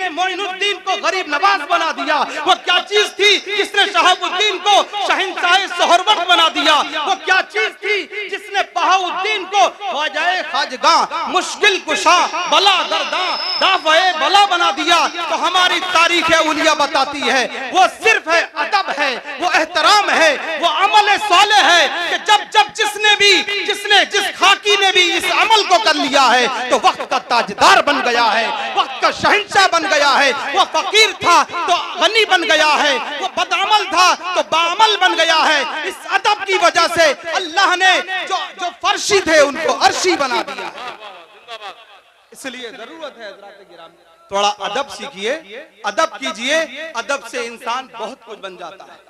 जिसने मोइनुद्दीन को गरीब नवाज बना दिया, वो क्या चीज थी जिसने शहाबुद्दीन को शहंशाह सोहरवर्द बना दिया, वो क्या चीज थी जिसने बहाउद्दीन को ख्वाजाए खाजगां मुश्किल कुशा बला दरदा दाफ़े बला बना दिया। तो हमारी तारीख उलिया बताती है वो सिर्फ है अदब है, वो एहतराम है, वो अमल सालेह है कि जब जिसने जिस खाकी ने भी इस अमल को कर लिया है तो वक्त का ताजदार बन गया है, वक्त का शहंशाह बन गया है। वो फकीर था तो गनी बन गया है, वो बदअमल था तो बाअमल बन गया है। इस अदब की वजह से अल्लाह ने जो फर्शी थे उनको अर्शी बना दिया। इसलिए जरूरत है हज़रात गिरामी थोड़ा अदब सीखिए, अदब कीजिए, अदब से इंसान बहुत कुछ बन जाता है।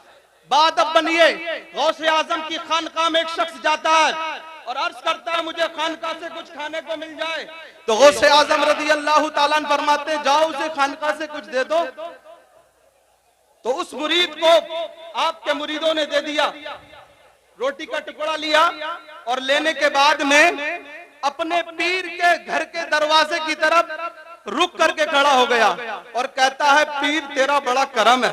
बाअदब बनिए। गौसे आजम की खानकाह में एक शख्स जाता है और अर्ज करता है मुझे खानकाह से कुछ खाने को मिल जाए। तो गौसे आजम रज़ी अल्लाह ताला अन्हु फरमाते जाओ उसे खानकाह से कुछ दे दो। तो उस मुरीद को आपके मुरीदों ने दे दिया, रोटी का टुकड़ा लिया और लेने के बाद में अपने पीर के घर के दरवाजे की तरफ रुक करके खड़ा हो गया और कहता है पीर तेरा बड़ा करम है,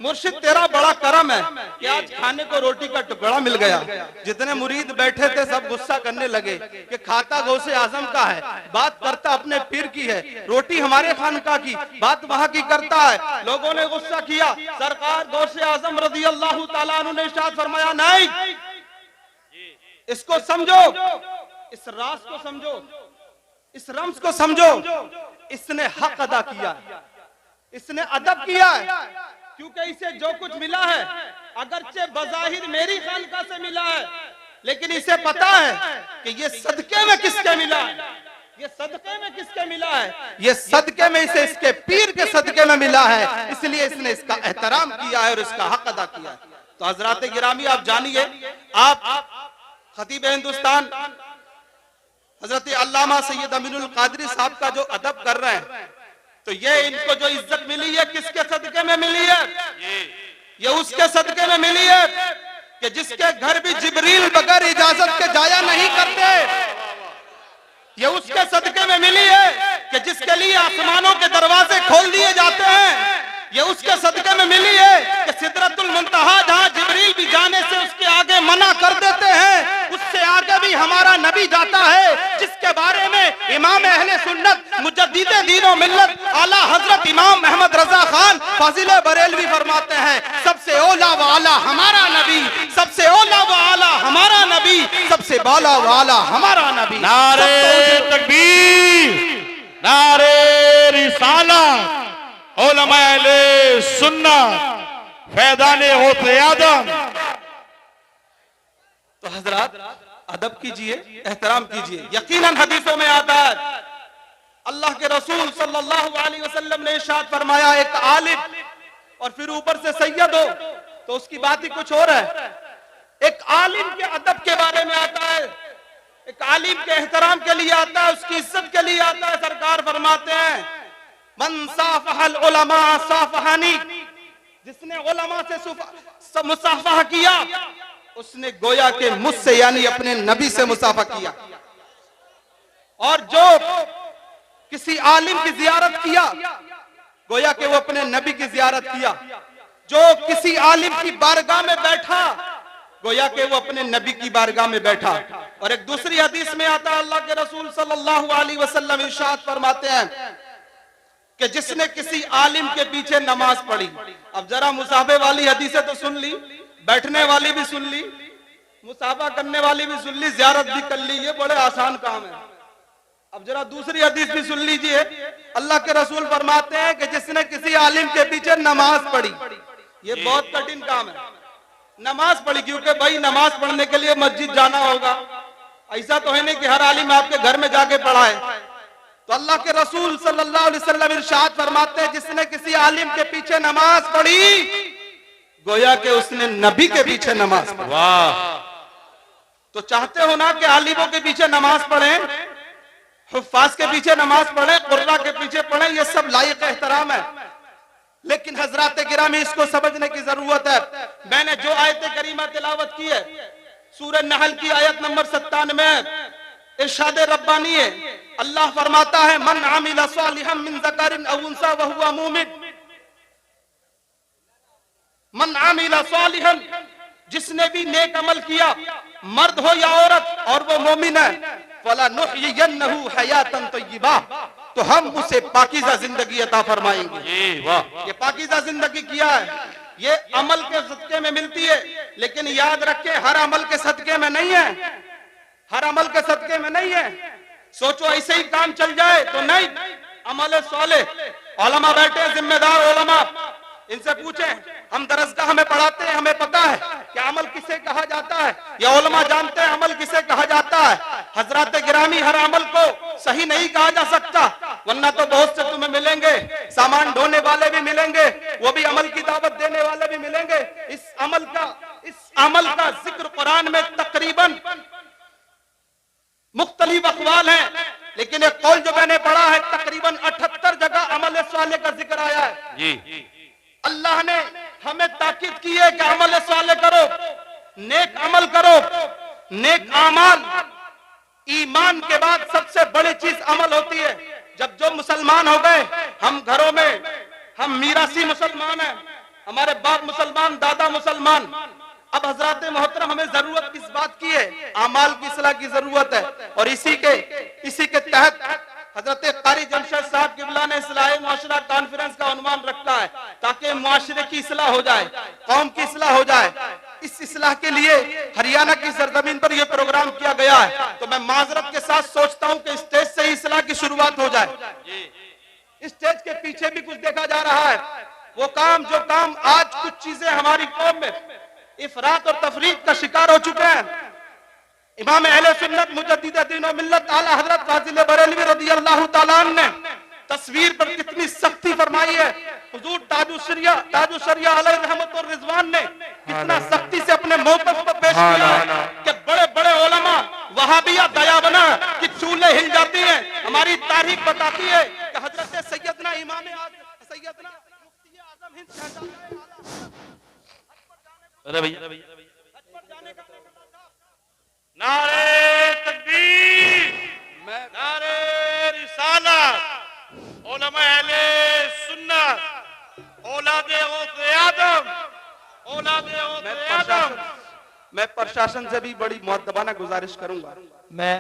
मुर्शिद तेरा बड़ा करम है कि आज खाने को रोटी का टुकड़ा मिल गया। जितने मुरीद बैठे थे सब गुस्सा करने लगे कि खाता गौसे आजम का है, बात करता अपने पीर की है, रोटी हमारे खानका की, बात वहां की करता है। लोगों ने गुस्सा किया। सरकार गौसे आजम रज़ी अल्लाह ताला अन्हु ने इरशाद फरमाया नहीं, इसको समझो, इस राज को समझो, इस रम्ज को समझो, इसने हक अदा किया, इसने अदब किया है, क्योंकि इसे जो कुछ मिला है अगरचे बज़ाहिर मेरी खानका से मिला है, लेकिन इसे पता है कि ये सदके में किसके मिला है, ये सदके में किसके मिला है, ये सदके में इसे इसके पीर के सदके में मिला है, इसलिए इसने इसका एहतराम किया है और इसका हक अदा किया है। तो हज़रात गिरामी आप जानिए, आप खतीब हिंदुस्तान हजरत अल्लामा सैयद अमीनुल कादरी साहब का जो अदब कर रहे हैं, तो ये इनको जो इज्जत मिली है किसके सदके में मिली है? ये उसके सदके में मिली है कि जिसके घर भी जिब्रील बगैर इजाजत के जाया नहीं करते। ये उसके सदके में मिली है कि जिसके लिए आसमानों के दरवाजे खोल दिए जाते हैं। ये उसके सदके में मिली है कि सिदरतुल मुंतहा जहां जिब्रील भी जाने से उसके आगे मना कर देते हैं, उससे आगे भी हमारा नबी जाता है, जिसके बारे में इमाम अहले सुन्नत मुजद्दिदे दीन व मिल्लत आला हजरत इमाम अहमद रजा खान फाजिले बरेलवी फरमाते हैं सबसे औला व आला हमारा नबी, सबसे औला व आला हमारा नबी, सबसे बाला व आला हमारा नबी। नारे तकबीर, नारे रिसालत, उलमा अहले सुन्नत, फैज़ाने गौसे आज़म। तो हजरात अदब कीजिए, एहतराम कीजिए। यकीनन हदीसों में आता है अल्लाह के रसूल सल्लल्लाहु अलैहि वसल्लम ने इरशाद फरमाया एक आलिम और फिर ऊपर से सैयद हो तो उसकी बात ही कुछ और है। एक आलिम के अदब के बारे में आता है, एक आलिम के एहतराम के लिए आता है, उसकी इज्जत के लिए आता है। सरकार फरमाते हैं मन साफहल उलमा साफहानी, जिसने उलमा से मुसाफहा किया उसने गोया के मुझसे यानी अपने नबी से मुसाफा किया। और जो किसी आलिम की जियारत किया गोया के वो अपने नबी की जियारत किया। जो किसी आलिम की बारगाह में बैठा गोया के वो अपने नबी की बारगाह में बैठा। और एक दूसरी हदीस में आता है अल्लाह के रसूल सल्लल्लाहु अलैहि वसल्लम इरशाद फरमाते हैं कि जिसने किसी आलिम के पीछे नमाज पढ़ी। अब जरा मुसाफे वाली हदीसें तो सुन ली, बैठने वाली भी सुन ली, मुसाफा करने वाली भी सुन ली, जियारत भी कर ली, ये बड़े आसान काम है। अब जरा दूसरी हदीस भी सुन लीजिए। अल्लाह के रसूल फरमाते हैं कि जिसने किसी आलिम के पीछे नमाज पढ़ी, ये बहुत कठिन काम है। नमाज पढ़ी क्योंकि भाई नमाज पढ़ने के लिए मस्जिद जाना होगा, ऐसा तो है नहीं कि हर आलिम आपके घर में जाके पढ़ाए। तो अल्लाह के रसूल सल्लल्लाहु अलैहि वसल्लम इरशाद फरमाते हैं जिसने किसी आलिम के पीछे नमाज पढ़ी गोया के उसने नबी के पीछे नमाज पढ़ी। वाह! तो चाहते हो ना कि आलिमों के पीछे नमाज पढ़ें, हुफ्फाज के पीछे नमाज पढ़ें, कुर्रा के पीछे पढ़ें, ये सब लायक एहतराम है। लेकिन हजरात गिरामी इसको समझने की जरूरत है। मैंने जो आयत करीमा तिलावत की है सूरह नहल की आयत नंबर 97 इरशाद रब्बानी है, अल्लाह फरमाता है मन आमिला सालिहन मिन ज़करिन औ उन्सा व हुवा मुमिन, मन आमिला सालिहन, जिसने भी नेक अमल किया मर्द हो या औरत और वो मोमिन है, फला नुहयियन्नहु हयातन तय्यिबा, तो हम उसे पाकीज़ा जिंदगी अता फरमाएंगे। ये पाकीज़ा जिंदगी किया है, ये अमल के सदके में मिलती है, लेकिन याद रखें हर अमल के सदके में नहीं है, हर अमल के सदके में नहीं है। सोचो ऐसे ही काम चल जाए तो नहीं। अमल साले, उलमा बैठे, जिम्मेदार उलमा, इनसे पूछें, हम दरसगाह में पढ़ाते हैं, हमें पता है कि अमल किसे कहा जाता है, या उलमा जानते हैं अमल किसे कहा जाता है। हजरत गिरामी, हर अमल को सही नहीं कहा जा सकता, वरना तो बहुत से तुम्हें मिलेंगे, सामान ढोने वाले भी मिलेंगे, वो भी अमल की दावत देने वाले भी मिलेंगे। इस अमल का जिक्र कुरान में तकरीबन मुख्तलिफ अक़वाल हैं, लेकिन एक कौल जो मैंने पढ़ा है तकरीबन 78 जगह अमल साले का जिक्र आया है। जी। अल्लाह ने हमें ताकीद की है कि अमल साले करो, नेक अमल करो। नेक अमाल ईमान के बाद सबसे बड़ी चीज अमल होती है। जब जो मुसलमान हो गए, हम घरों में, हम मीरासी मुसलमान हैं, हमारे बाप मुसलमान, दादा मुसलमान, अब हजरत मोहतरम हमें जरूरत किस बात की है? अमाल की इस्लाह की जरूरत है। और इसी के तहत हजरत कारी जमशेद साहब किबला ने इस्लाही मुआशरा कॉन्फ्रेंस का उन्वान रखा है, ताकि मुआशरे की इस्लाह हो जाए, कौम की इस्लाह हो जाए। इस इस्लाह के लिए हरियाणा की सरजमीन पर यह प्रोग्राम किया गया है। तो मैं माजरत के साथ सोचता हूं कि स्टेज से ही इस्लाह की शुरुआत हो जाए। स्टेज के पीछे भी कुछ देखा जा रहा है, वो काम जो काम आज कुछ चीजें हमारी कौम में इफरात और तफरीक का शिकार हो चुके हैं। इमाम अहले सुन्नत मुजद्दिद दीन व मिल्लत आला हजरत फाजिल बरेलवी रज़ियल्लाहु तआला अन्हु ने तस्वीर पर कितनी सख्ती फरमाई है। हुजूर ताजुश शरिया अलैहि रहमत और रिजवान ने कितना सख्ती से अपने मौक़िफ़ को पेश किया है कि बड़े बड़े उलमा वहाबिया दया बना कि चूल्हे हिल जाती हैं। हमारी तारीख बताती है कि हजरत सैयदना इमाम सैयदना मुफ्ती आज़म हिंद शहजादा नारे तकबीर, नारे रिसालत, उलमा अहले सुन्नत, औलादे गौसे आदम, औलादे गौसे आदम। मैं प्रशासन से भी बड़ी मुअद्दबाना गुजारिश करूंगा। मैं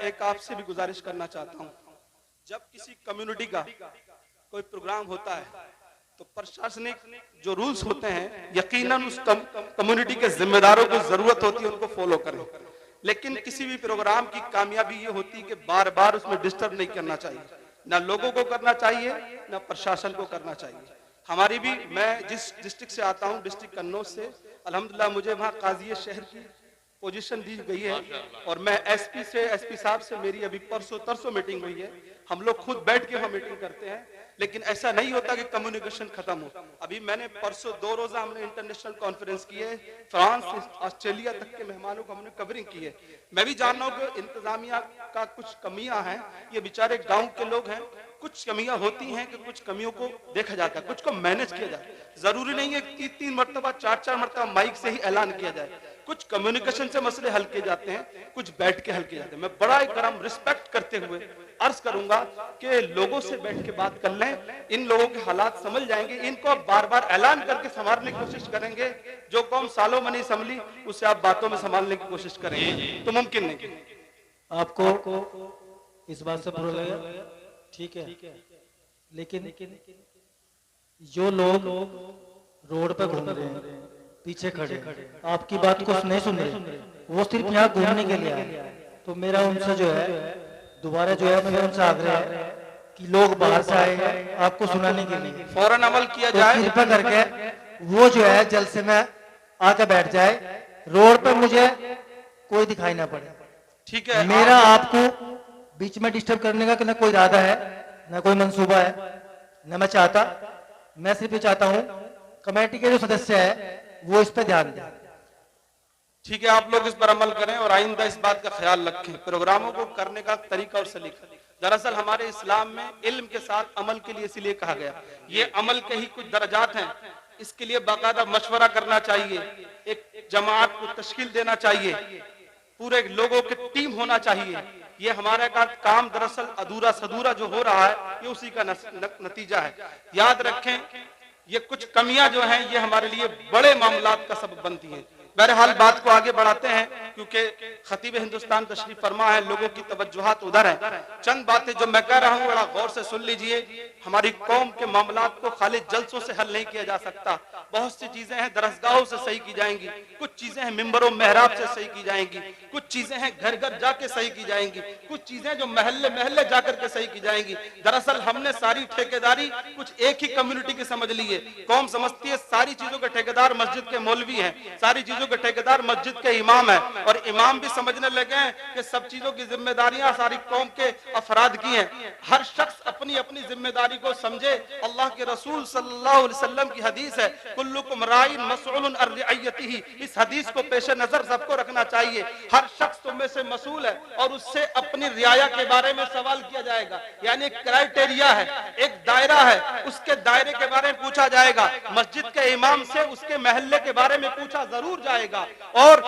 एक आपसे भी गुजारिश करना चाहता हूं, जब किसी कम्युनिटी का कोई प्रोग्राम होता है तो प्रशासनिक जो रूल्स होते हैं, यकीनन उस कम्युनिटी के जिम्मेदारों को जरूरत होती है उनको फॉलो करें। लेकिन किसी भी प्रोग्राम की कामयाबी ये होती है कि बार बार उसमें डिस्टर्ब नहीं करना चाहिए, ना लोगों को करना चाहिए, ना प्रशासन को करना चाहिए। हमारी भी, मैं जिस डिस्ट्रिक्ट से आता हूँ, डिस्ट्रिक्ट कन्नौज से, अल्हम्दुलिल्लाह मुझे वहाँ काजी शहर की पोजीशन दी गई है, और मैं एसपी साहब से मेरी अभी परसों तरसों मीटिंग हुई है। हम लोग खुद बैठ के वहाँ मीटिंग करते हैं, लेकिन ऐसा नहीं होता कि कम्युनिकेशन खत्म हो। अभी मैंने परसों 2 रोजा हमने इंटरनेशनल कॉन्फ्रेंस की है, फ्रांस ऑस्ट्रेलिया तक के मेहमानों को हमने कवरिंग की है। मैं भी जान रहा हूँ कि इंतजामिया का कुछ कमियां हैं, ये बेचारे गांव के लोग हैं, कुछ कमियां होती हैं कि कुछ कमियों को देखा जाता है, कुछ को मैनेज किया जाता है। जरूरी नहीं है 3-3 मरतबा 4-4 मरतबा माइक से ही ऐलान किया जाए। कुछ कम्युनिकेशन से मसले हल किए जाते हैं, कुछ बैठ के हल किए जाते हैं। मैं बड़ा इकराम रिस्पेक्ट करते हुए अर्ज करूंगा कि लोगों से बैठ के बात कर लें, इन लोगों के हालात समझ जाएंगे। इनको आप बार बार ऐलान करके संभालने की कोशिश करेंगे, जो कौम सालों में नहीं संभली उसे आप बातों में संभालने की कोशिश करेंगे तो मुमकिन नहीं। आपको इस बात से बुरा लगा, ठीक है, लेकिन जो लोग रोड पे घूम रहे हैं, पीछे खड़े, आपकी बात को नहीं सुन रहे, वो सिर्फ यहाँ घूमने के लिए आए। तो मेरा उनसे जो है दोबारा जो है, मेरा उनसे आग्रह है कि लोग बाहर से आए हैं आपको सुनाने के लिए, फौरन अमल किया जाए। कृपया करके वो जो है जलसे में आके बैठ जाए, रोड पे मुझे कोई दिखाई ना पड़े, ठीक है। मेरा आपको बीच में डिस्टर्ब करने का ना कोई इरादा है, ना कोई मंसूबा है, ना मैं चाहता। मैं सिर्फ ये चाहता हूँ कमेटी के जो सदस्य है वो इस पे ध्यान दें। ठीक है, आप लोग इस पर अमल करें और आइंदा इस बात का ख्याल रखें, प्रोग्रामों को करने का तरीका और सलीका। दरअसल हमारे इस्लाम में इल्म के साथ अमल के लिए इसलिए कहा गया, ये अमल के ही कुछ दर्जात हैं, इसके लिए बाकायदा मशवरा करना चाहिए, एक जमात को तश्कील देना चाहिए, पूरे लोगों की टीम होना चाहिए, ये हमारे का काम दरअसल अधूरा सधूरा जो हो रहा है ये उसी का नतीजा है। याद रखें ये कुछ कमियां जो हैं ये हमारे लिए बड़े मामलात का सबब बनती हैं। बहरहाल बात को आगे बढ़ाते हैं क्योंकि खतीब हिंदुस्तान तशरीफ फरमा है, लोगों की तवज्जुहात उधर है। चंद बातें जो मैं कह रहा हूँ बड़ा गौर से सुन लीजिए। हमारी कौम के मामलात को खाली जलसों से हल नहीं किया जा सकता। बहुत सी चीजें हैं दरसगाहों से सही की जाएंगी, कुछ चीजें हैं मिंबरों मेहराब से सही की जाएंगी, कुछ चीजें हैं घर घर जाके सही की जाएंगी, कुछ चीजें जो महल्ले महल्ले जाकर के सही की जाएंगी। दरअसल हमने सारी ठेकेदारी कुछ एक ही कम्युनिटी की समझ ली है। कौम समझती है सारी चीजों के ठेकेदार मस्जिद के मौलवी हैं, सारी चीजों के ठेकेदार मस्जिद के इमाम है, और इमाम भी समझने लगे हैं कि सब चीजों की जिम्मेदारियां सारी कौम के अफराद की हैं। हर शख्स अपनी अपनी जिम्मेदारी को समझे। अल्लाह के रसूल सल्लल्लाहु अलैहि वसल्लम की हदीस है, कुल्लुकुम राइन मसऊलुन अन रिअयतिही। इस हदीस को पेश नजर सबको रखना चाहिए। हर शख्स तुम में से मसूल है और उससे अपनी रियाया के बारे में सवाल किया जाएगा। यानी एक क्राइटेरिया है, एक दायरा है, उसके दायरे के बारे में पूछा जाएगा। मस्जिद के इमाम से उसके महल्ले के बारे में पूछा जरूर जाएगा, और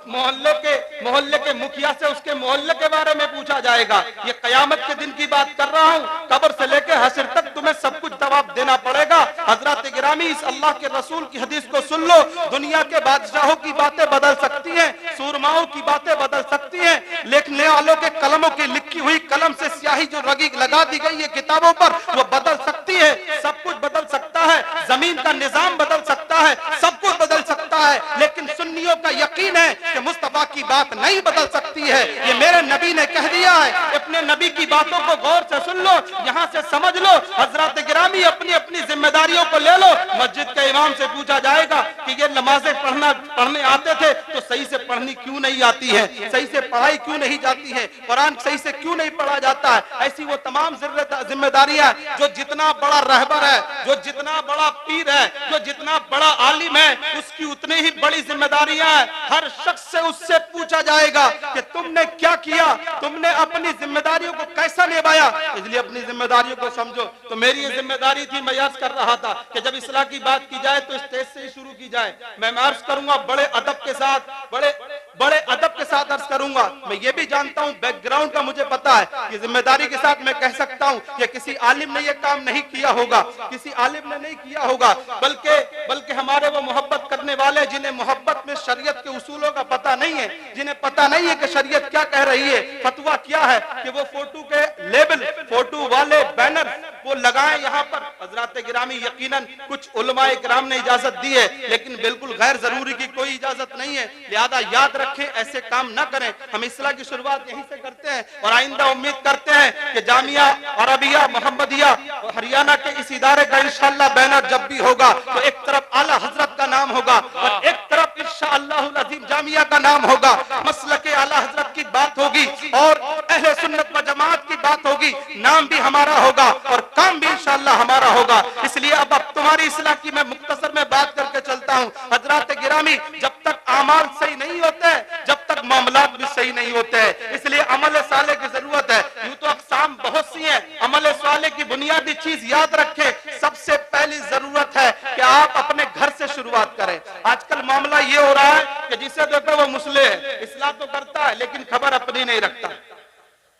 मोहल्ले के मुखिया से उसके मोहल्ले के बारे में पूछा जाएगा। ये कयामत के दिन की बात कर रहा हूँ, कब्र से लेकर हश्र तक तुम्हें सब कुछ जवाब देना पड़ेगा। हजरत गिरामी इस अल्लाह के रसूल की हदीस को सुन लो। दुनिया के बादशाहों की बातें बदल सकती हैं, सूरमाओं की बातें बदल सकती हैं, लिखने वालों के कलमों की लिखी हुई कलम से स्याही जो रगी लगा दी गई है किताबों पर वो बदल सकती है। सब कुछ बदल सकता है, जमीन का निजाम बदल सकता है, सब कुछ बदल सकता है, लेकिन सुन्नियों का यकीन है कि मुस्तफा की बात नहीं बदल सकती है। ये मेरे नबी ने कह दिया है। अपने नबी की बातों को गौर से सुन लो, यहाँ से समझ लो। हजरत गिरामी अपनी अपनी जिम्मेदारियों को ले लो। मस्जिद के इमाम से पूछा जाएगा कि ये नमाजें पढ़ने आते थे तो सही से पढ़नी क्यों नहीं आती है, सही से पढ़ाई क्यों नहीं जाती है, कुरान सही से क्यों नहीं पढ़ा जाता है। ऐसी वो तमाम जिम्मेदारियां जो जितना बड़ा रहबर है, जो जितना बड़ा पीर है, जो जितना बड़ा आलिम है, उसकी उतनी ही बड़ी जिम्मेदारियां हैं। हर शख्स से उससे पूछा जाएगा कि तुमने क्या किया, तुमने अपनी जिम्मेदारियों को कैसा निभाया। इसलिए अपनी जिम्मेदारियों को समझो। तो मेरी ये जिम्मेदारी थी, मैं याद कर रहा था कि जब इस्लाह की बात की जाए तो स्टेज से ही शुरू की जाए। मैं अर्ज करूंगा बड़े अदब के साथ, बड़े अदब के साथ अर्ज करूंगा। मैं ये भी जानता हूं, बैकग्राउंड का मुझे पता है, ये जिम्मेदारी के साथ मैं कह सकता हूं कि किसी आलिम ने ये काम नहीं किया होगा, किसी आलिम ने नहीं किया होगा, बल्कि हमारे वो मोहब्बत करने वाले जिन्हें मोहब्बत में शरीयत के उसूलों का पता नहीं है, जिन्हें पता नहीं है कि शरीयत क्या कह रही है, फतवा क्या है, कि वो फोटो के लेबल, फोटो वाले बैनर वो लगाएं यहाँ पर। हजरत गिरामी यकीनन कुछ उलमाए किराम ने इजाजत दी है, लेकिन बिल्कुल गैर जरूरी की कोई इजाजत नहीं है। लिहाजा याद रखें, ऐसे काम न करें। हम इस्लाह की शुरुआत यहीं से करते हैं और आइंदा उम्मीद करते हैं कि जामिया अरबिया मोहम्मदिया हरियाणा के इस इदारे का इंशाअल्लाह बैनर जब भी होगा तो एक तरफ आला हजरत का नाम होगा और एक तरफ इंशाअल्लाहुल अज़ीम जामिया का नाम होगा। मसलके आला हजरत की बात होगी और अहले सुन्नत व जमात की बात होगी। नाम भी हमारा होगा और काम भी इंशाअल्लाह हमारा होगा। इसलिए अब तुम्हारी इस्लाह की मैं मुख्तसर में बात करके चलता हूँ। हजरत गिरामी, जब तक आमाल सही नहीं होते, जब तक मामलात भी सही नहीं होते हैं, इसलिए अमल साले की जरूरत है। यूं तो अक़साम बहुत सी हैं, अमल साले की बुनियादी चीज याद रखें। सबसे पहली जरूरत है कि आप अपने घर से शुरुआत करें। आजकल मामला ये हो रहा है कि जिसे देखो वो मुस्लिम है, इस्लाह तो करता है लेकिन खबर अपनी नहीं रखता।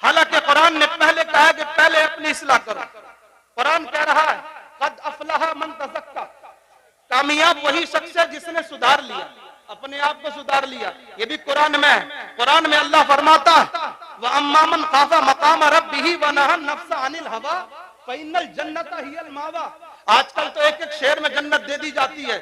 हालांकि कुरान ने पहले कहा कि पहले अपनी इस्लाह करो। कुरान कह रहा है कद अफलहा मन तज़क्का, कामयाब वही शख्स है जिसने सुधार लिया, अपने आप को सुधार लिया। ये भी कुरान में है। कुरान में अल्लाह फरमाता है व अम्मा मन खाफा मकाम रब्बिही व नहा नफ्सा अनिल हवा फ़इन्नल जन्नता हियल मावा। आजकल तो एक एक शेर में जन्नत दे दी जाती है,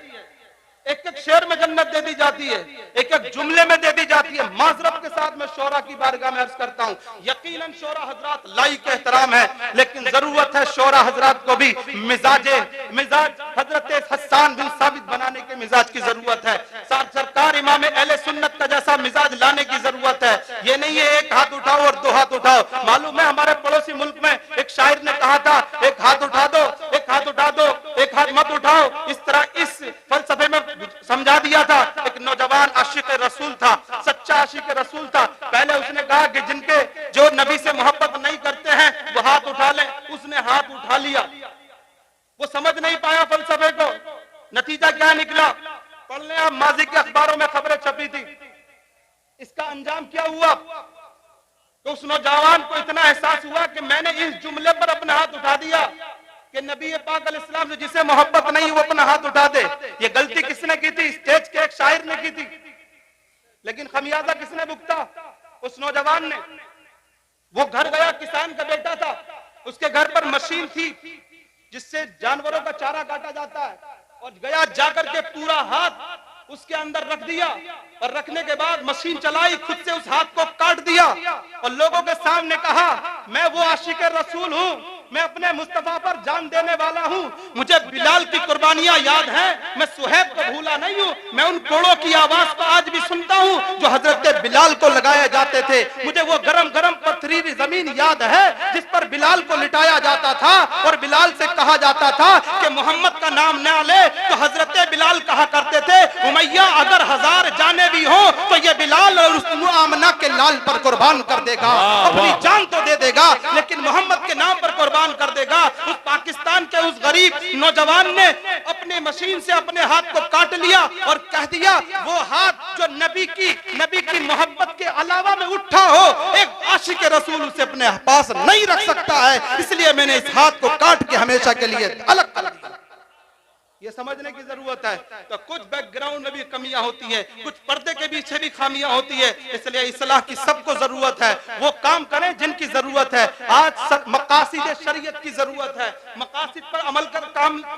एक एक शेर में जन्नत दे दी जाती है, एक एक जुमले में दे दी जाती है। माजरत के साथ मैं शोरा की बारगाह में अर्ज करता हूँ, यकीनन शोरा हजरात लाइक एहतराम है, लेकिन जरूरत है शोरा हजरात को भी मिजाज हजरत हस्सान बिन साबित बनाने के मिजाज की जरूरत है। सरकार इमाम अहले सुन्नत का जैसा मिजाज लाने की जरूरत है। ये नहीं है एक हाथ उठाओ और दो हाथ उठाओ। मालूम है हमारे पड़ोसी मुल्क में एक शायर ने कहा था एक हाथ उठा दो, एक हाथ उठा दो, एक हाथ मत उठाओ। इस तरह इस फलसफे में समझा दिया था। एक नौजवान आशिक रसूल था, सच्चा आशिक रसूल था। पहले उसने कहा कि जिनके जो नबी से मोहब्बत नहीं करते हैं वो हाथ उठा लें। उसने हाथ उठा लिया। वो समझ नहीं पाया फलसफे को। नतीजा क्या निकला? पढ़ लें आप, माजी के अखबारों में खबरें छपी थी। इसका अंजाम क्या हुआ? तो उस नौजवान को इतना एहसास हुआ कि मैंने इस जुमले पर अपना हाथ उठा दिया कि नबी पाक अलैहिस्सलाम से जिसे मोहब्बत नहीं वो अपना हाथ उठा दे। ये गलती किसने की थी? स्टेज के एक शायर ने की थी, लेकिन खमियाजा किसने भुगता? उस नौजवान ने। वो घर गया, किसान का बेटा था, उसके घर पर मशीन थी जिससे जानवरों का चारा काटा जाता है, और गया जाकर के पूरा हाथ उसके अंदर रख दिया, और रखने के बाद मशीन चलाई, खुद से उस हाथ को काट दिया और लोगों के सामने कहा मैं वो आशिक रसूल हूं, मैं अपने मुस्तफा पर जान देने वाला हूं, मुझे बिलाल की कुर्बानियां याद हैं, मैं सुहैब को भूला नहीं हूं, मैं उन कोड़ों की आवाज को आज भी सुनता हूं जो हजरत बिलाल को लगाए जाते थे, मुझे वो गरम गरम पथरीली जमीन याद है जिस पर बिलाल को लिटाया जाता था और बिलाल से कहा जाता था कि मोहम्मद का नाम न ले तो हजरत बिलाल कहा करते थे उमैया अगर 1000 जाने भी हो तो ये बिलाल और उस आमना के लाल पर कुर्बान कर देगा, अपनी जान तो दे देगा लेकिन मोहम्मद के नाम पर कुर्बान कर देगा। उस पाकिस्तान के उस गरीब नौजवान ने अपने मशीन से अपने हाथ को काट लिया और कह दिया वो हाथ जो नबी की मोहब्बत के अलावा में उठा हो, एक आशिक रसूल उसे अपने पास नहीं रख सकता है, इसलिए मैंने इस हाथ को काट के हमेशा के लिए अलग कर दिया। ये समझने की जरूरत है। तो कुछ बैकग्राउंड में भी कमियां होती है, कुछ पर्दे के पीछे भी खामियां होती है, इसलिए इस्लाह की सबको जरूरत है। वो काम करें जिनकी जरूरत है। आज मकासिद शरीयत की जरूरत है, मकासिद पर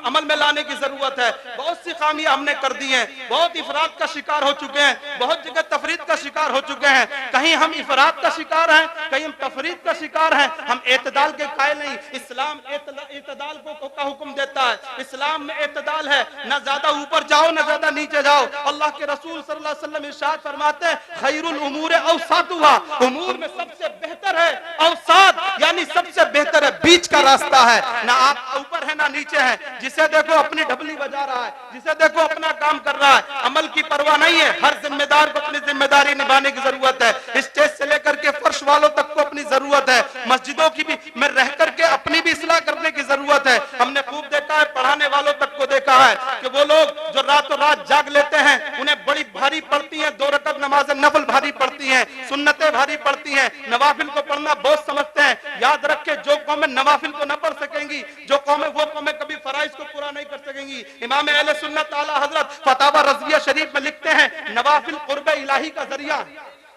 अमल में लाने की जरूरत है। बहुत सी खामियां हमने कर दी हैं, बहुत इफराद का शिकार हो चुके हैं, बहुत जगह तफरीद का शिकार हो चुके हैं। कहीं हम इफराद का शिकार हैं, कहीं हम तफरीद का शिकार हैं। हम एतदाल के कायल नहीं। इस्लाम एतदाल को का हुक्म देता है। इस्लाम में एतदाल है, ना ज्यादा ऊपर जाओ ना ज्यादा नीचे जाओ। अल्लाह के रसूल सल्लल्लाहु अलैहि वसल्लम इरशाद फरमाते हैं खैरुल उमूर औसातुहा, उमूर में सबसे बेहतर है औसात, यानी सबसे बेहतर है बीच का रास्ता है, ना आप ऊपर है ना नीचे है। जिसे देखो अपनी ढबली बजा रहा है, जिसे देखो अपना काम कर रहा है, अमल की परवाह नहीं है। हर जिम्मेदार को अपनी जिम्मेदारी निभाने की जरूरत है। स्टेज से लेकर के फर्श वालों तक को अपनी जरूरत है। मस्जिदों की भी में रह करके अपनी भी इस्लाह करने की जरूरत है। हमने खूब देखा है, पढ़ाने वालों तक को देखा है कि वो लोग जो रातों रात जाग लेते हैं उन्हें बड़ी भारी पड़ती है, 2 रकात नमाज नफल भारी पड़ती हैं, सुन्नतें भारी पड़ती हैं, नवाफिल को पढ़ना बहुत समझते हैं। याद रख के जो कौमें नवाफिल को न पढ़ सकेंगी, जो कौमें वो कौमें कभी फराइज को पूरा नहीं कर सकेंगी। इमाम अहले सुन्नत आला हजरत फतावा रज़विया शरीफ में लिखते हैं नवाफिल कुर्ब इलाही का जरिया,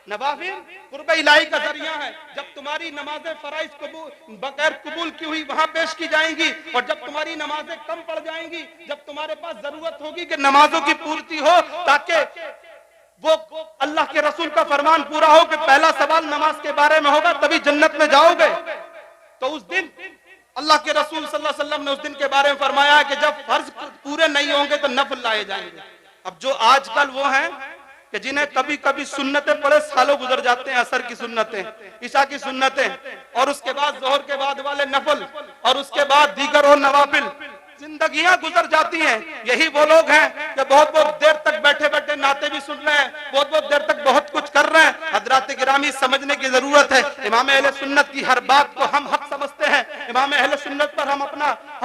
नवाफिल कुर्ब इलाही का जरिया है। जब तुम्हारी नमाजें फराइज बगैर कबूल की हुई वहां पेश की जाएंगी, और जब तुम्हारी नमाजें कम पड़ जाएंगी, जब तुम्हारे पास जरूरत होगी कि नमाजों की पूर्ति हो ताकि वो अल्लाह के रसूल का फरमान पूरा हो कि पहला सवाल नमाज के बारे में होगा तभी जन्नत में जाओगे, तो उस दिन अल्लाह के रसूल सल्लल्लाहु अलैहि वसल्लम ने उस दिन के बारे में फरमाया है कि जब फर्ज पूरे नहीं होंगे तो नफल लाए जाएंगे। अब जो आजकल वो हैं कि जिन्हें कभी कभी सुन्नतें पढ़े सालों गुजर जाते हैं, असर की सुन्नतें, ईशा की सुन्नतें, और उसके बाद जोहर के बाद वाले नफल, और उसके बाद दीगर और नवाफिल, जिंदगियां गुजर जाती हैं। यही वो लोग हैं कि बहुत बहुत देर तक बैठे बैठे नाते भी सुन रहे हैं, बहुत बहुत देर तक बहुत कुछ कर रहे हैं। हजरात गिरामी समझने की जरूरत है। इमाम अहले सुन्नत की हर बात को हम हक समझते हैं। इमाम अहले सुन्नत पर हम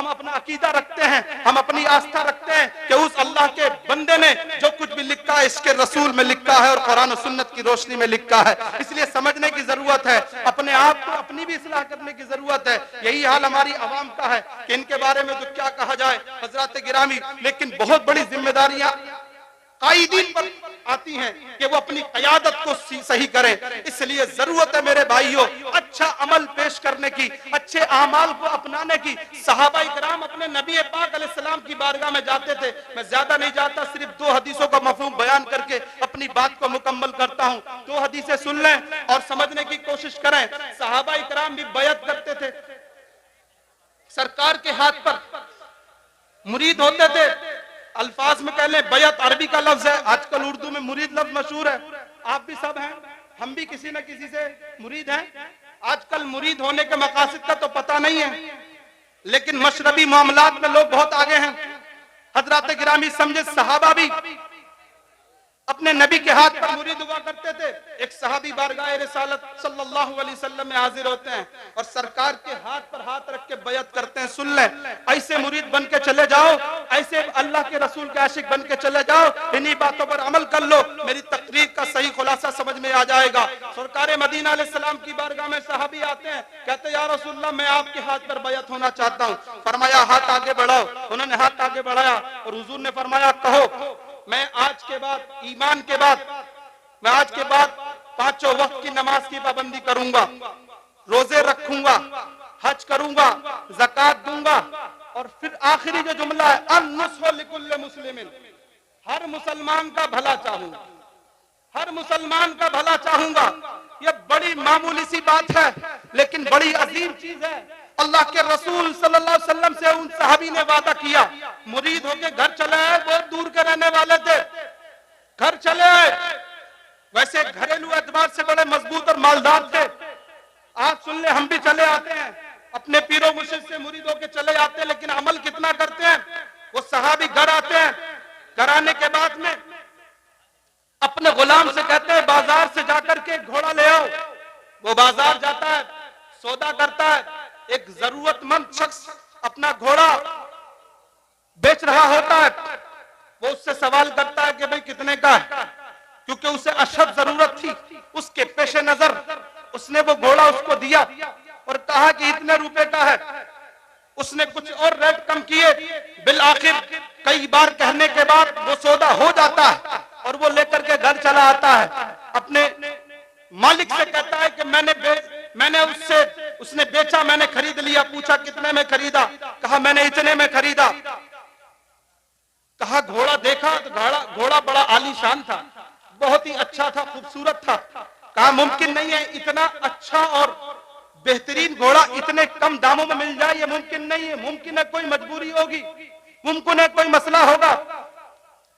अपना अकीदा रखते हैं, हम अपनी आस्था रखते हैं कि उस अल्लाह के बंदे ने जो कुछ भी लिखा है इसके रसूल में लिखा है और कुरान और सुन्नत की रोशनी में लिखा है। इसलिए समझने की जरूरत है, अपने आप को अपनी भी इस्लाह करने की जरूरत है। यही हाल हमारी आवाम का है कि इनके बारे में तो क्या कहा जाए हजरात गिरामी, लेकिन बहुत बड़ी जिम्मेदारियां कायदीन पर आती हैं कि वो अपनी क़यादत को सही करें। इसलिए जरूरत है मेरे भाइयों अच्छा अमल पेश करने की, अच्छे आमाल को अपनाने की। सहाबा इकराम अपने नबी पाक अलैहिस्सलाम की बारगाह में जाते थे। मैं ज्यादा नहीं जाता, सिर्फ 2 हदीसों का मफहूम बयान करके अपनी बात को मुकम्मल करता हूँ। 2 हदीसें सुन लें और समझने की कोशिश करें। सहाबा इकराम भी बैत करते थे, सरकार के हाथ पर मुरीद होते थे। अल्फाज में कह लें बैत अरबी का लफ्ज है, आजकल उर्दू में मुरीद लफ्ज मशहूर है। आप भी सब हैं, हम भी किसी न किसी से मुरीद हैं। आजकल मुरीद होने के मकासद का तो पता नहीं है, लेकिन मशरबी मामलात में लोग बहुत आगे हैं। हजरात गिरामी समझे, सहाबा भी अपने नबी के हाथ पर मुरीद हुआ करते थे। एक सहाबी बारगाह रिसालत सल्लल्लाहु अलैहि वसल्लम में हाजिर होते हैं और सरकार के हाथ पर हाथ रख के बैत करते हैं, सुन ले, ऐसे मुरीद बन के चले जाओ, ऐसे अल्लाह के रसूल के आशिक बन के चले जाओ, इन्हीं बातों पर अमल कर लो, मेरी तकरीर का सही खुलासा समझ में आ जाएगा। सरकार मदीना अलैहिस्सलाम की बारगाह में सहाबी आते हैं, कहते हैं या रसूलल्लाह मैं आपके हाथ पर बैत होना चाहता हूँ। फरमाया हाथ आगे बढ़ाओ। उन्होंने हाथ आगे बढ़ाया और हुजूर ने फरमाया कहो, मैं आज के बाद ईमान के बाद मैं आज के बाद 5 वक्त की नमाज की पाबंदी करूंगा, रोजे रखूंगा, हज करूंगा, ज़कात दूंगा, और फिर आखिरी जो जुमला है अन-नुस्ह लिकुल्लि मुस्लिमिन, हर मुसलमान का भला चाहूंगा, हर मुसलमान का भला चाहूंगा। यह बड़ी मामूली सी बात है लेकिन बड़ी अजीम चीज है। अल्लाह के रसूल सल्लल्लाहु अलैहि वसल्लम से उन सहाबी ने वादा किया, मुरीद होके घर चले आए, बहुत दूर के रहने वाले थे, घर चले आए, वैसे घरेलू एतबार से बड़े मजबूत और मालदार थे। आप सुन ले, हम भी चले आते हैं, अपने पीरो मुर्शिद से मुरीद होके चले आते हैं, लेकिन अमल कितना करते हैं। वो सहाबी घर आते हैं, घर आने के बाद में अपने गुलाम से कहते हैं बाजार से जाकर के घोड़ा ले आओ। वो बाजार जाता है, सौदा करता है, एक जरूरतमंद शख्स अपना घोड़ा बेच रहा होता है, वो उससे सवाल करता है कि भाई कितने का है, क्योंकि उसे अशद जरूरत थी। उसके पेशे नजर उसने वो घोड़ा उसको दिया और कहा कि इतने रुपए का है। उसने कुछ और रेट कम किए, बिल आखिर कई बार कहने के बाद वो सौदा हो जाता है और वो लेकर के घर चला आता है। अपने मालिक से कहता है कि मैंने उसने बेचा, मैंने खरीद लिया। पूछा कितने में खरीदा, कहा मैंने इतने में खरीदा। कहा घोड़ा देखा तो घोड़ा बड़ा आलीशान था, बहुत ही अच्छा था, खूबसूरत था। कहा मुमकिन नहीं है इतना अच्छा और बेहतरीन घोड़ा इतने कम दामों में मिल जाए, ये मुमकिन नहीं है, मुमकिन है कोई मजबूरी होगी, मुमकिन है कोई मसला होगा।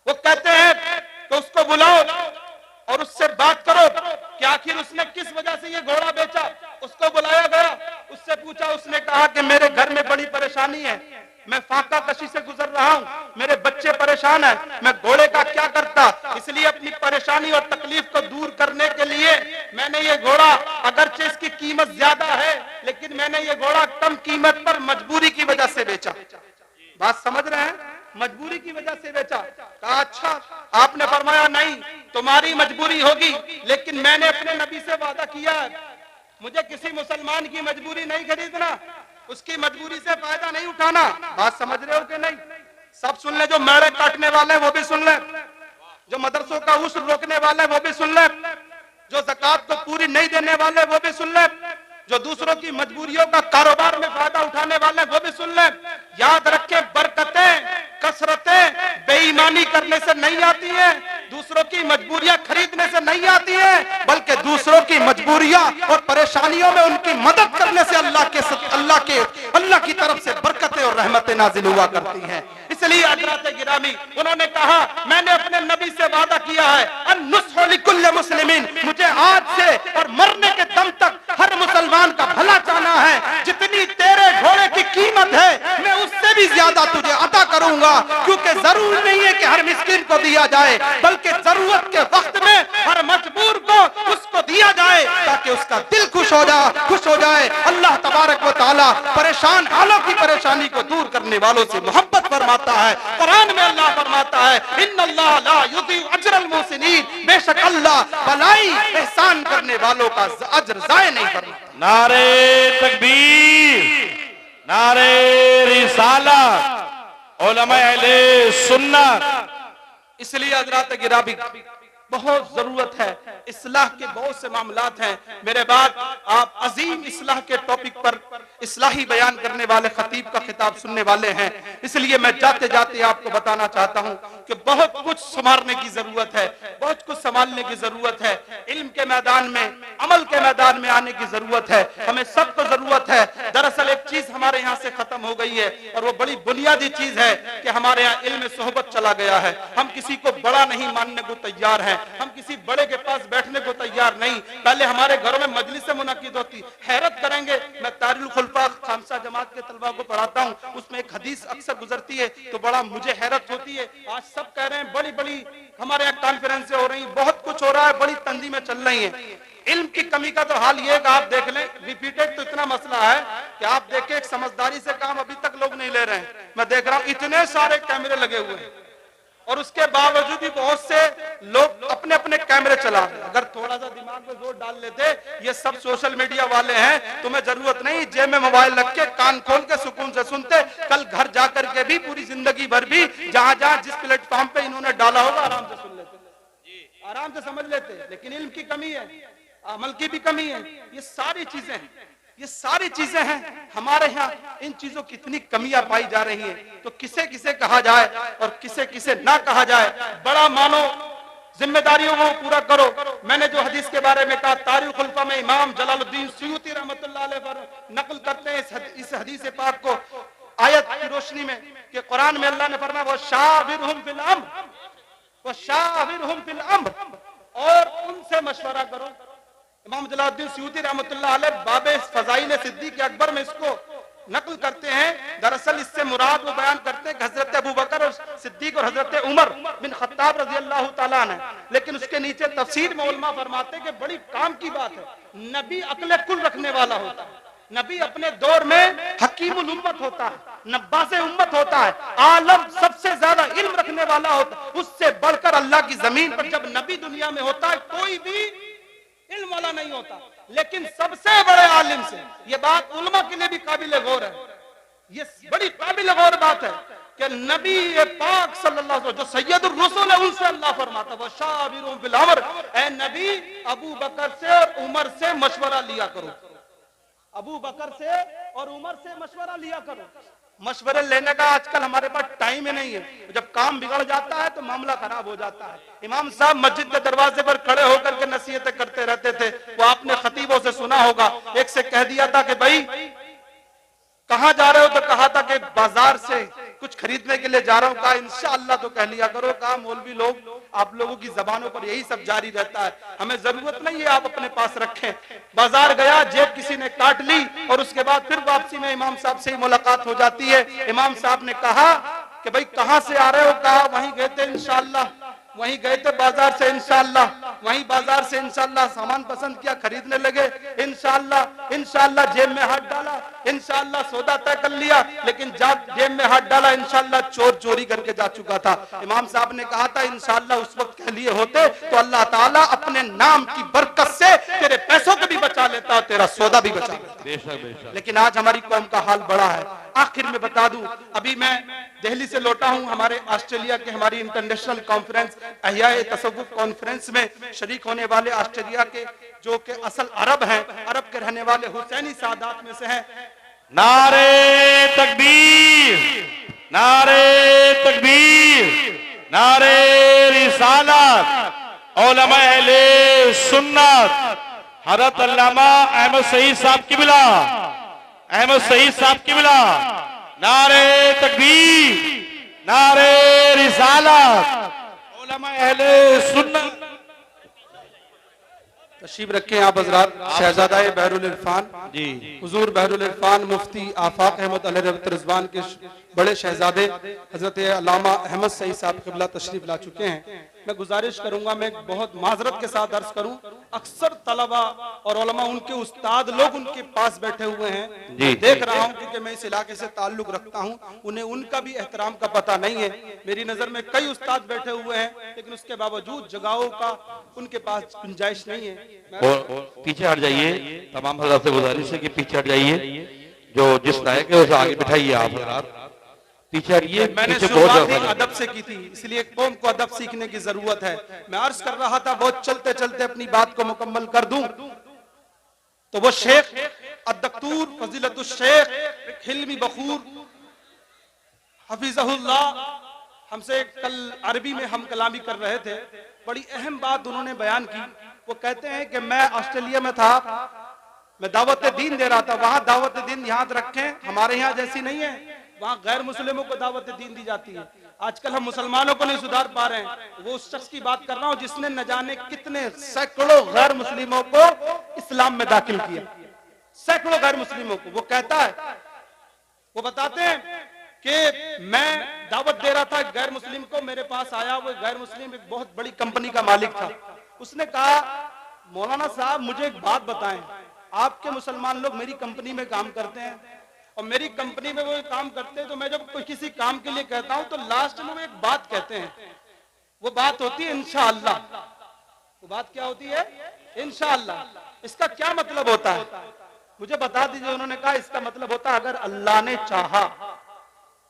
वो कहते हैं तो उसको बुलाओ और उससे बात करो कि आखिर उसने किस वजह से ये घोड़ा बेचा। उसको बुलाया गया, उससे पूछा, उसने कहा कि मेरे घर में बड़ी परेशानी है, मैं फाका कशी से गुजर रहा हूँ, मेरे बच्चे परेशान हैं, मैं घोड़े का क्या करता, इसलिए अपनी परेशानी और तकलीफ को दूर करने के लिए मैंने ये घोड़ा, अगरचे इसकी कीमत ज्यादा है लेकिन मैंने ये घोड़ा कम कीमत पर मजबूरी की वजह से बेचा। बात समझ रहे हैं, मजबूरी की वजह से बेचा। कहा अच्छा, आपने फरमाया नहीं तुम्हारी मजबूरी होगी, लेकिन मैंने अपने नबी से वादा किया है, मुझे किसी मुसलमान की मजबूरी नहीं खरीदना, उसकी मजबूरी से फायदा नहीं उठाना। बात समझ रहे हो कि नहीं? सब सुन ले, जो मेड़े काटने वाले हैं वो भी सुन ले, जो मदरसों का उस रोकने वाले हैं वो भी सुन ले, जो ज़कात को पूरी नहीं देने वाले वो भी सुन ले, जो दूसरों की मजबूरियों का कारोबार में फायदा उठाने वाले वो भी सुन ले। याद रखें, बरकतें, कसरतें बेईमानी करने से नहीं आती है, दूसरों की मजबूरियां खरीदने से नहीं आती है, बल्कि दूसरों की मजबूरियां और परेशानियों में उनकी मदद करने से अल्लाह की तरफ से बरकतें और रहमतें नाजिल हुआ करती हैं। इसलिए हज़रात गिरामी उन्होंने कहा, मैंने अपने नबी से वादा किया है अन-नुस्ह लिकुल्लि मुस्लिमीन, मुझे आज से और मरने के दम तक हर मुसलमान का भला चाहना है। जितनी तेरे घोड़े की कीमत है मैं उससे भी ज्यादा तुझे अता करूंगा, क्योंकि जरूर नहीं है कि हर मिस्किन को दिया जाए, बल्कि जरूरत के वक्त में हर मजबूर को उसको दिया जाए ताकि उसका दिल खुश हो जाए। अल्लाह तबारक व तआला परेशान हालों की परेशानी को दूर करने वालों से मोहब्बत फरमाता है। कुरान में अल्लाह फरमाता है इन्नल्लाह ला युज़ीउ अजरल मुहसिनीन, बेशक अल्लाह भलाई एहसान करने वालों का अज्र ज़ाय नहीं करता। नारे तकबीर, नारे रिसालत, उलमा अहले सुन्नत। इसलिए हज़रात गिरामी बहुत जरूरत है, इस्लाह के बहुत से मामलात हैं। मेरे बाद आप अजीम इस्लाह के टॉपिक पर इस्लाही बयान करने वाले खतीब का खिताब सुनने वाले हैं, इसलिए मैं जाते जाते आपको बताना चाहता हूं कि बहुत कुछ संभालने की जरूरत है, बहुत कुछ संभालने की जरूरत है। इल्म के मैदान में, अमल के मैदान में आने की जरूरत है, हमें सबको जरूरत है। दरअसल एक चीज हमारे यहाँ से खत्म हो गई है और वो बड़ी बुनियादी चीज है कि हमारे यहाँ इल्म सोहबत चला गया है। हम किसी को बड़ा नहीं मानने को तैयार हैं, हम किसी बड़े के पास बैठने को तैयार नहीं। पहले हमारे घरों में मजलिसें मुनक्किद होती, हैरत करेंगे, मैं तारीखुल खुलफा खामसा जमात के तलबा को पढ़ाता हूँ, उसमें एक हदीस अक्सर गुजरती है तो बड़ा मुझे हैरत होती है। आज सब कह रहे हैं बड़ी बड़ी हमारे यहाँ कॉन्फ्रेंसें हो रही, बहुत कुछ हो रहा है, बड़ी तंजीमें चल रही हैं। इल्म की कमी का तो हाल ये है कि आप देख लें, रिपीटेड तो इतना मसला है कि आप देखें एक समझदारी से काम अभी तक लोग नहीं ले रहे हैं। मैं देख रहा हूं इतने सारे कैमरे लगे हुए हैं और उसके बावजूद भी बहुत से लोग अपने अपने कैमरे चला रहे हैं। अगर थोड़ा सा दिमाग में जोर डाल लेते, ये सब सोशल मीडिया वाले हैं, तुम्हें जरूरत नहीं जेब में मोबाइल रख के कान खोल के सुकून से सुनते, कल घर जाकर के भी पूरी जिंदगी भर भी जहां जहां जिस प्लेटफॉर्म पे इन्होंने डाला होगा आराम से सुन लेते, आराम से समझ लेते। लेकिन इल्म की कमी है, अमल की भी कमी है, ये सारी चीजें हैं, ये सारी चीजें हैं हमारे यहाँ। इन चीजों की इतनी कमियां पाई जा रही हैं, तो किसे किसे कहा जाए और किसे किसे ना कहा जाए। बड़ा मानो, जिम्मेदारियों को पूरा करो। मैंने जो हदीस के बारे में कहा, तारीख खुलफा में इमाम जलालुद्दीन सुयूती रहमतुल्लाह अलैह पर नकल करते हैं इस हदीस पाक को आयत की रोशनी में कि कुरान में अल्लाह ने फरमाया वो शाविरहुम फिल अम्र, वो शाविरहुम फिल अम्र, और उनसे मशवरा करो। इमाम जलालुद्दीन सुयूती रहमतुल्लाह अलैह बाबे फज़ाइल सिद्दीक़ अकबर में इसको नकल करते हैं। दरअसल इससे मुराद वो बयान करते हैं हजरत अबू बकर और सिद्दीक और हजरत उमर बिन खत्ताब रज़ी अल्लाह तआला अन्हु, लेकिन उसके नीचे तफसीर में उलमा फरमाते हैं कि बड़ी काम की बात है, नबी अक्ल कुल रखने वाला होता है, नबी अपने दौर में हकीमुल उम्मत होता है, नब्बासे उम्मत होता है, आलम सबसे ज्यादा इल्म रखने वाला होता है। उससे बढ़कर अल्लाह की जमीन पर जब नबी दुनिया में होता है कोई भी इल्म वाला नहीं होता। लेकिन सबसे बड़े आलिम से, ये बात उलमा के लिए भी काबिल गौर है, ये बड़ी काबिल गौर बात है कि नबी पाक सल्लल्लाहु अलैहि वसल्लम जो सैयदुर रसूल है उनसे अल्लाह फरमाता है वशाविरुहुम फिल अम्र, ऐ नबी अबू बकर से और उमर से मशवरा लिया करो, अबू बकर से और उमर से मशवरा लिया करो। मशवरे लेने का आजकल हमारे पास टाइम ही नहीं है, जब काम बिगड़ जाता है तो मामला खराब हो जाता है। इमाम साहब मस्जिद के दरवाजे पर खड़े होकर के नसीहतें करते रहते थे, वो आपने खतीबों से सुना होगा। एक से कह दिया था कि भाई कहाँ जा रहे हो, तो कहा था कि बाजार से कुछ खरीदने के लिए जा रहा हूँ। कहा इंशाअल्लाह तो कह लिया करो। कहा मौलवी लोग आप लोगों की जबानों पर यही सब जारी रहता है, हमें जरूरत नहीं है आप अपने पास रखें। बाजार गया, जेब किसी ने काट ली और उसके बाद फिर वापसी में इमाम साहब से ही मुलाकात हो जाती है। इमाम साहब ने कहा कि भाई कहाँ से आ रहे हो, कहा वहीं गए थे इंशाअल्लाह, वहीं गए थे बाजार से इंशाअल्लाह, वहीं बाजार से इंशाअल्लाह सामान पसंद किया, खरीदने लगे, इंशाअल्लाह इंशाअल्लाह जेब में हाथ डाला, इंशाअल्लाह सौदा तय कर लिया, लेकिन जब जेब में हाथ डाला इंशाअल्लाह चोर चोरी करके जा चुका था। इमाम साहब ने कहा था इंशाअल्लाह उस वक्त कह लिए होते तो अल्लाह ताला अपने नाम की बरकत से तेरे पैसों को भी बचा लेता और तेरा सौदा भी बचा लेता। लेकिन आज हमारी कौम का हाल बड़ा है। आखिर में बता दूं, अभी मैं दिल्ली से लौटा हूं, हमारे ऑस्ट्रेलिया के हमारी इंटरनेशनल कॉन्फ्रेंस अहयाए तसव्वुफ कॉन्फ्रेंस में शरीक होने वाले ऑस्ट्रेलिया के जो कि असल अरब हैं, अरब के रहने वाले हुसैनी सादात में से हैं। नारे तकबीर, नारे तकबीर, नारे रिसालत, उलमा अहले सुन्नत हज़रत अल्लामा अहमद सईद साहब किबला, अहमद सईद साहब किबला, नारे तकबीर, नारे रिसालत, उलमा अहले सुन्नत। तशरीफ रखें आप हजरात। शहजादा बहरुल इरफान जी हुजूर बहरुल इरफान मुफ्ती आफाक अहमद अलैहि रिजवान के बड़े शहजादे हजरत अल्लामा अहमद सईद साहब क़िबला तशरीफ ला चुके हैं। मैं गुजारिश करूंगा, मैं बहुत माजरत के साथ अर्ज करूं, अक्सर तलबा और उलमा उनके उस्ताद लोग उनके पास बैठे हुए हैं, जी, देख रहा हूं क्योंकि मैं इस इलाके से ताल्लुक रखता हूं, उन्हें उनका भी एहतराम का पता नहीं है। मेरी नजर में कई उस्ताद बैठे हुए हैं, लेकिन उसके बावजूद जगहों का उनके पास गुंजाइश नहीं है। और पीछे हट जाइए, तमाम हज़रात से गुजारिश है कि पीछे हट जाइए, जो जिस नायक है उसे आगे बिठाइए। आप हज़रात पीछे हटिए, मैंने पीछे बहुत शुरुआत ज्यादा अदब से की थी, इसलिए कौम को अदब सीखने की जरूरत है। मैं अर्ज कर रहा था, बहुत चलते चलते अपनी बात को मुकम्मल कर दूं तो वो शेख अद्दक्तूर फजीलतुल शेख हिल्मी बखूर हफिज़हुल्लाह हमसे कल अरबी में हम कलामी कर रहे थे। बड़ी अहम बात उन्होंने बयान की। वो कहते हैं कि मैं ऑस्ट्रेलिया में था, मैं दावत दीन दे रहा था। वहां दावत दीन याद रखें हमारे यहाँ जैसी नहीं है, वहां गैर मुस्लिमों को दावत दीन दी जाती है। आजकल हम मुसलमानों को नहीं सुधार पा रहे हैं। वो उस शख्स की बात कर रहा हूं जिसने न जाने कितने सैकड़ों गैर मुस्लिमों को इस्लाम में दाखिल किया, सैकड़ों गैर मुस्लिमों को। वो कहता है, वो बताते हैं कि मैं दावत दे रहा था गैर मुस्लिम को, मेरे पास आया, वो गैर मुस्लिम एक बहुत बड़ी कंपनी का मालिक था। उसने कहा मौलाना साहब मुझे एक बात बताएं, आपके मुसलमान लोग मेरी कंपनी में काम करते हैं और मेरी कंपनी में वो काम करते हैं, तो मैं जब कोई किसी काम के लिए कहता हूं तो लास्ट में वो एक बात कहते हैं, वो बात होती है इंशाअल्लाह। वो बात क्या होती है? इंशाअल्लाह। इसका क्या मतलब होता है मुझे बता दीजिए। उन्होंने कहा इसका मतलब होता है अगर अल्लाह ने चाहा।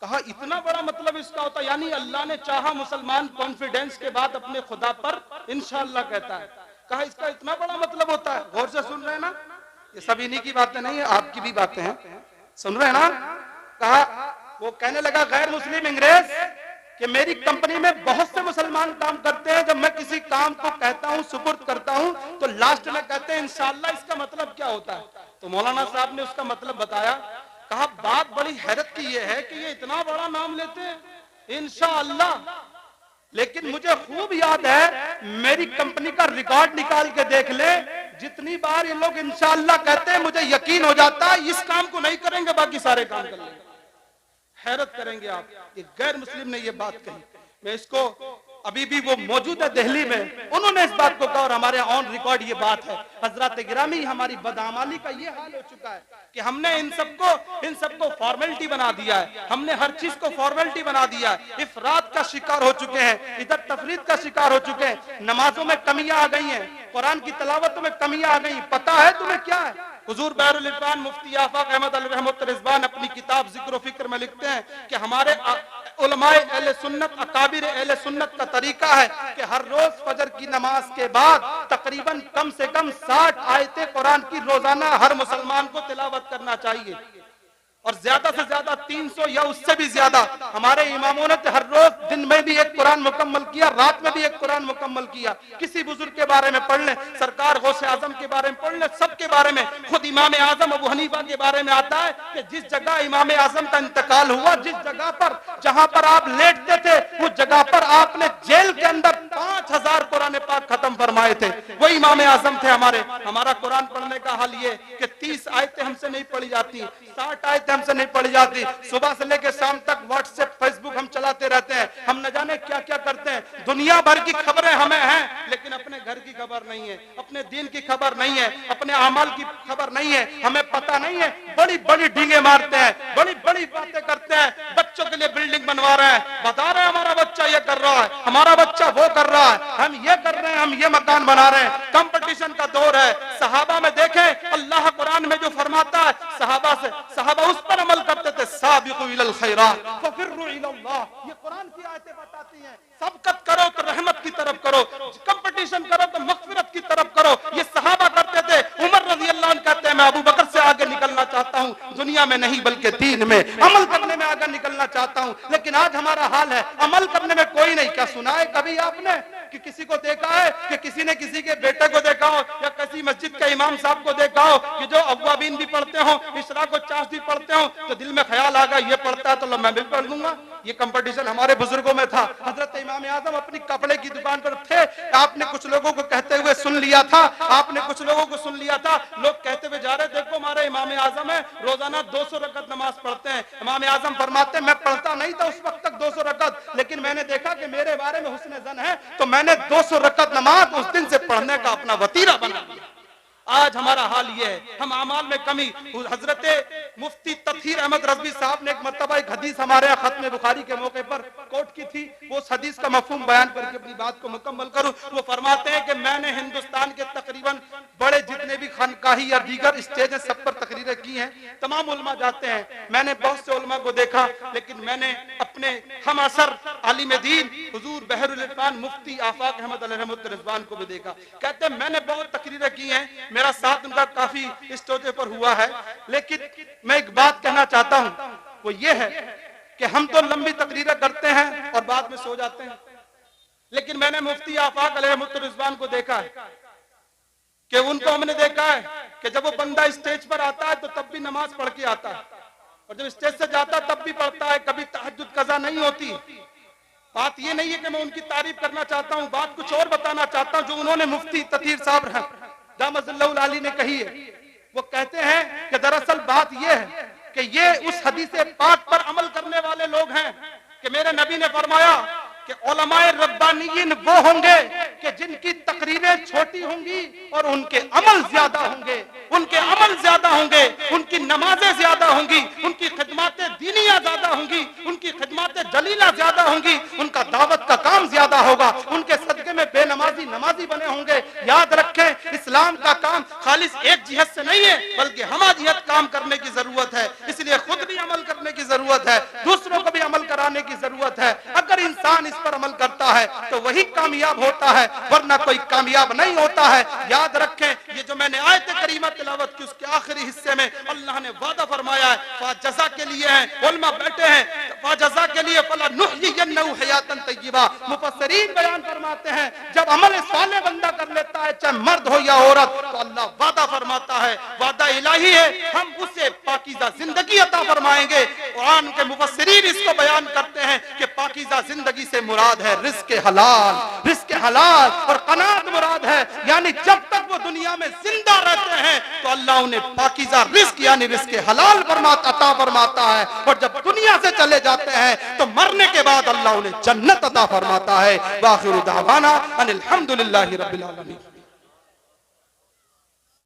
कहा इतना बड़ा मतलब इसका होता है, यानी अल्लाह ने चाहा मुसलमान कॉन्फिडेंस के बाद अपने खुदा पर इंशाअल्लाह कहता है। कहा इसका इतना बड़ा मतलब होता है। गौर से सुन रहे हैं ना, ये सब इन्हीं की बातें नहीं है, आपकी भी बातें हैं, सुन रहे हैं ना। कहा वो कहने लगा गैर मुस्लिम अंग्रेज कि मेरी कंपनी में बहुत से मुसलमान काम करते हैं, जब मैं किसी काम को कहता हूं, सुपुर्द करता हूं, तो लास्ट में कहते हैं इंशाअल्लाह। इसका मतलब क्या होता है? तो मौलाना साहब ने उसका मतलब बताया। कहा बात बड़ी हैरत की ये है कि ये इतना बड़ा नाम लेते हैं इंशाअल्लाह, लेकिन मुझे खूब याद है, मेरी कंपनी का रिकॉर्ड निकाल के देख ले, जितनी बार ये लोग इंशाअल्लाह कहते हैं मुझे यकीन हो जाता है इस काम को नहीं करेंगे, बाकी सारे काम कर लेंगे। हैरत करेंगे आप, ये गैर मुस्लिम ने ये बात कही। मैं इसको अभी भी वो मौजूद है दिल्ली में, उन्होंने इस बात को कहा और हमारे ऑन रिकॉर्ड ये बात है। हजरत गिरामी, हमारी बदआमाली का ये हाल हो चुका है कि हमने इन सबको फॉर्मेलिटी बना दिया है, हमने हर चीज को फॉर्मेलिटी बना दिया है। इफरात का शिकार हो चुके हैं, इधर तफरीद का शिकार हो चुके हैं, नमाजों में कमियां आ गई हैं, कुरान की तिलावत में कमियां आ गई। पता है तुम्हें क्या है? हुजूर बहरुल इरफान मुफ्ती आफाक अहमद अल रहमत रिजवान अपनी किताब जिक्र व फिक्र में लिखते हैं कि हमारे उलमाए अहले सुन्नत, अकाबिर अहले सुन्नत का तरीका है कि हर रोज फजर की नमाज के बाद तकरीबन कम से कम 60 आयतें कुरान की रोजाना हर मुसलमान को तिलावत करना चाहिए, और ज्यादा से ज्यादा 300 या उससे भी ज्यादा। हमारे इमामों ने हर रोज दिन में भी एक कुरान मुकम्मल किया, रात में भी एक कुरान मुकम्मल किया। किसी बुजुर्ग के बारे में पढ़ लें, सरकार गौसे आजम के बारे में पढ़ लें, सबके बारे में। खुद इमाम आजम अबू हनीफा के बारे में आता है कि जिस जगह इमाम आजम का इंतकाल हुआ, जिस जगह पर जहां पर आप लेटते थे, उस जगह पर आपने जेल के अंदर 5000 कुरान पाक खत्म फरमाए थे। वो इमाम आजम थे हमारे। हमारा कुरान पढ़ने का हाल ये कि 30 आयतें हमसे नहीं पढ़ी जाती, 60 आयतें हमसे नहीं पढ़ी जाती। सुबह से लेकर शाम तक व्हाट्सएप, फेसबुक हम चलाते रहते हैं, हम न जाने क्या क्या करते हैं। दुनिया भर की खबरें हमें हैं, लेकिन अपने घर की खबर नहीं है, अपने दीन की खबर नहीं है, अपने अमाल की खबर नहीं है, हमें पता नहीं है। बड़ी बड़ी डींगे मारते हैं, बड़ी बड़ी बातें करते हैं, बच्चों के लिए बिल्डिंग बनवा रहे हैं, बता रहे हैं हमारा बच्चा ये कर रहा है, हमारा बच्चा वो कर रहा है, हम ये कर रहे हैं, हम ये मकान बना रहे हैं। कंपटीशन का दौर है। सहाबा में देखें, अल्लाह कुरान में जो फरमाता है, सहाबा उस पर अमल करते थे। साबिकू इलल खैरात फफिर्रू इलल्लाह, ये कुरान की आयतें बताती हैं। सबकत करो तो रहमत की तरफ करो, कंपटीशन करो तो मगफिरत की तरफ करो। ये सहाबा करते थे। उमर रज़ी अल्लाह अन्हु कहते हैं मैं अबू बकर से आगे निकलना चाहता हूँ, दुनिया में नहीं बल्कि दीन में, अमल करने में आगे निकलना चाहता हूँ। लेकिन आज हमारा हाल है, अमल करने में कोई नहीं। क्या सुना है कभी आपने कि किसी को देखा है कि किसी ने किसी के बेटे को देखा हो, या किसी मस्जिद के इमाम साहब को देखा हो कि जो अव्वाबीन भी पढ़ते हो, इशराक व चाश भी पढ़ते हो, तो दिल में ख्याल आ गया ये पढ़ता है तो मैं भी पढ़ लूंगा। ये कंपटीशन हमारे बुजुर्गों में था। हजरत इमाम आजम अपनी कपड़े की दुकान पर थे, आपने कुछ लोगों को कहते हुए सुन लिया था, आपने कुछ लोगों को सुन लिया था, लोग कहते हुए जा रहे देखो हमारे इमाम आजम है, रोजाना 200 रकत नमाज पढ़ते हैं। इमाम आजम फरमाते हैं मैं पढ़ता नहीं था उस वक्त तक 200 रकत, लेकिन मैंने देखा कि मेरे बारे में हुस्न ज़न है, तो मैंने 200 रकत नमाज उस दिन से पढ़ने का अपना वतीरा बना लिया। आज हमारा हाल ये है, हम अमाल में कमी। हजरत मुफ्ती तथीर अहमद रज़वी साहब ने एक मर्तबा एक हदीस हमारे यहाँ खत्म बुखारी के मौके पर कोट की थी। वो उस हदीस का मफहूम बयान करके अपनी बात को मुकम्मल करूं। वो फरमाते हैं कि मैंने हिंदुस्तान के तकरीबन बड़े जितने भी खानकाही या दीगर स्टेज हैं सब पर तकरीरें की हैं, तमाम उलमा जाते हैं। मैंने बहुत से उलमा को देखा, लेकिन मैंने अपने हम असर आलिम दीन हुजूर बहरुल इरफान मुफ्ती आफाक अहमद अल रहमत रिजवान को भी देखा। कहते हैं मैंने बहुत तकरीरें की हैं, मेरा साथ उनका काफी स्टेज पर हुआ है, लेकिन मैं एक बात कहना चाहता हूं, वो ये है कि हम तो लंबी तकरीरें करते हैं और बाद में सो जाते हैं। लेकिन मैंने मुफ्ती आफाक अल रहमत रिजवान को देखा है कि उनको हमने देखा है कि जब वो बंदा स्टेज पर आता है तो तब भी नमाज पढ़ के आता है, और जब स्टेज से जाता है तब भी पढ़ता है, कभी तहज्जुद कज़ा नहीं होती। बात ये नहीं है कि मैं उनकी तारीफ करना चाहता हूं, बात कुछ और बताना चाहता हूं जो उन्होंने मुफ्ती तथीर साहब दामतुल्लाह अली ने कही है। वो कहते हैं कि दरअसल बात यह है कि ये उस हदीस पाक पर अमल करने वाले लोग हैं कि कि मेरे नबी ने फरमाया कि उलमाए रब्बानीयीन वो होंगे कि जिनकी तकरीरें छोटी होंगी और उनके अमल ज्यादा होंगे, उनके अमल ज्यादा होंगे, उनकी नमाजें ज्यादा होंगी, उनकी खिदमतें दीनिया ज्यादा होंगी, उनकी खिदमतें जलीला ज्यादा होंगी, उनका दावत का काम ज्यादा होगा, उनके सदके में बेनमाजी नमाजी बने होंगे। याद रखें, इस्लाम का काम खालिस एक जिहत से नहीं है, बल्कि हमा जिहत काम करने की जरूरत है। इसलिए खुद भी अमल करने की जरूरत है, दूसरों को भी अमल कराने की जरूरत है। अगर इंसान इस पर अमल करता है तो वही कामयाब होता है, वरना कोई कामयाब नहीं होता है। याद रखें, ये जो मैंने आयत करीमा तिलावत की उसके आखिरी हिस्से में अल्लाह ने वादा फरमाया है, फाजज़ा के लिए है, उलमा बैठे हैं, फाजज़ा के लिए फला नुहयियन्नहु हयातन तय्यबा। मुफस्सिरीन बयान फरमाते हैं, जब अमल साले बंदा कर लेता है, चाहे मर्द हो या औरत, तो अल्लाह वादा फरमाता है, वादा इलाही है, हम उसे पाकीज़ा जिंदगी अता फरमाएंगे। कुरान के मुफस्सिरीन इसको बयान करते हैं कि पाकीज़ा जिंदगी से मुराद है रिज़्क़ हलाल, रिज़्क़ हलाल और कनात मुराद है। यानी जब तक वो दुनिया में जिंदा रहते हैं तो अल्लाह उन्हें पाकीज़ा रिज़्क़ यानी रिज़्क़ हलाल अता फरमाता है, और जब दुनिया से चले जाते हैं तो मरने के बाद अल्लाह उन्हें जन्नत अता फरमाता है। वाखिरु दावाना अनिल हम्दुलिल्लाहि रब्बिल आलमीन।